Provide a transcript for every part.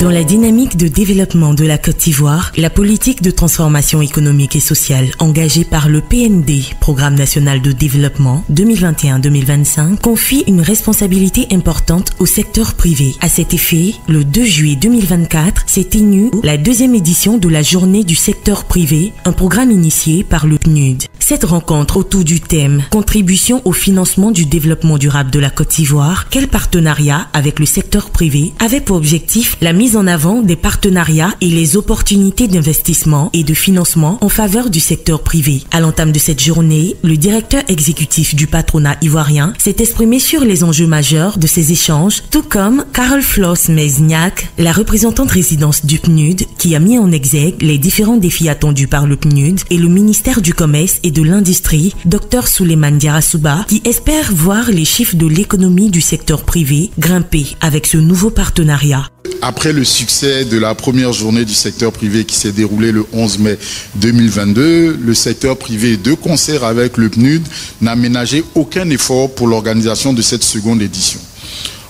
Dans la dynamique de développement de la Côte d'Ivoire, la politique de transformation économique et sociale engagée par le PND, Programme national de développement 2021-2025, confie une responsabilité importante au secteur privé. À cet effet, le 2 juillet 2024 s'est tenue la deuxième édition de la Journée du secteur privé, un programme initié par le PNUD. Cette rencontre autour du thème « Contribution au financement du développement durable de la Côte d'Ivoire, quel partenariat avec le secteur privé ?» avait pour objectif la mise en avant des partenariats et les opportunités d'investissement et de financement en faveur du secteur privé. À l'entame de cette journée, le directeur exécutif du patronat ivoirien s'est exprimé sur les enjeux majeurs de ces échanges, tout comme Carole Floss-Mezniak, la représentante résidence du PNUD, qui a mis en exergue les différents défis attendus par le PNUD, et le ministère du Commerce et de l'Industrie, Dr Souleymane Diarra-Souba, qui espère voir les chiffres de l'économie du secteur privé grimper avec ce nouveau partenariat. Après le succès de la première journée du secteur privé qui s'est déroulée le 11 mai 2022, le secteur privé, de concert avec le PNUD, n'a ménagé aucun effort pour l'organisation de cette seconde édition.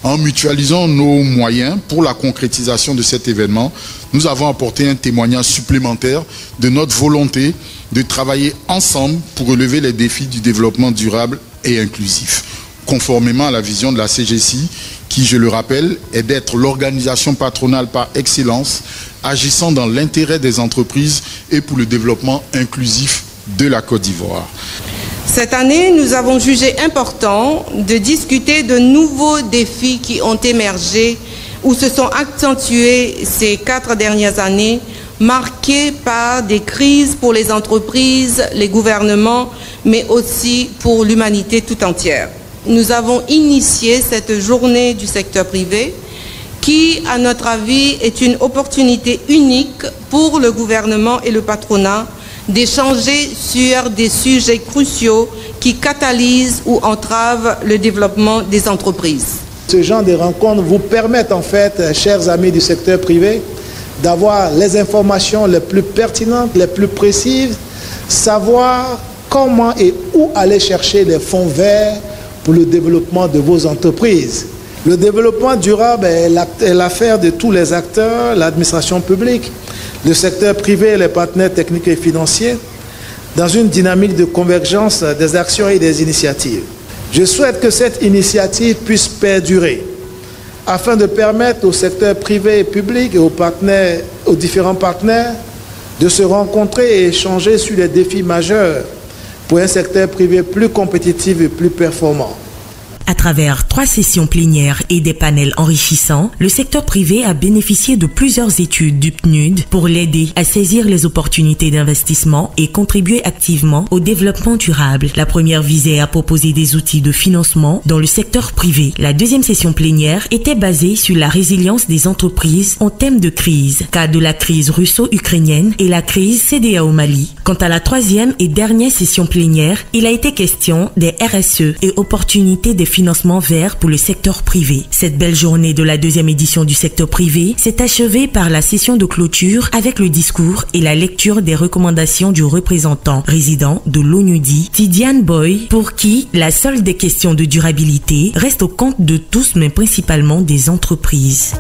En mutualisant nos moyens pour la concrétisation de cet événement, nous avons apporté un témoignage supplémentaire de notre volonté de travailler ensemble pour relever les défis du développement durable et inclusif, conformément à la vision de la CGCI, qui, je le rappelle, est d'être l'organisation patronale par excellence, agissant dans l'intérêt des entreprises et pour le développement inclusif de la Côte d'Ivoire. Cette année, nous avons jugé important de discuter de nouveaux défis qui ont émergé ou se sont accentués ces 4 dernières années, marqués par des crises pour les entreprises, les gouvernements, mais aussi pour l'humanité tout entière. Nous avons initié cette journée du secteur privé qui, à notre avis, est une opportunité unique pour le gouvernement et le patronat d'échanger sur des sujets cruciaux qui catalysent ou entravent le développement des entreprises. Ce genre de rencontres vous permettent en fait, chers amis du secteur privé, d'avoir les informations les plus pertinentes, les plus précises, savoir comment et où aller chercher les fonds verts pour le développement de vos entreprises. Le développement durable est l'affaire de tous les acteurs, l'administration publique, le secteur privé et les partenaires techniques et financiers, dans une dynamique de convergence des actions et des initiatives. Je souhaite que cette initiative puisse perdurer, afin de permettre au secteur privé et public et aux différents partenaires de se rencontrer et échanger sur les défis majeurs pour un secteur privé plus compétitif et plus performant. À travers 3 sessions plénières et des panels enrichissants, le secteur privé a bénéficié de plusieurs études du PNUD pour l'aider à saisir les opportunités d'investissement et contribuer activement au développement durable. La première visait à proposer des outils de financement dans le secteur privé. La deuxième session plénière était basée sur la résilience des entreprises en thème de crise, cas de la crise russo-ukrainienne et la crise CDA au Mali. Quant à la troisième et dernière session plénière, il a été question des RSE et opportunités des financement vert pour le secteur privé. Cette belle journée de la deuxième édition du secteur privé s'est achevée par la session de clôture avec le discours et la lecture des recommandations du représentant résident de l'ONUDI, Tidiane Boy, pour qui la seule des questions de durabilité reste au compte de tous, mais principalement des entreprises.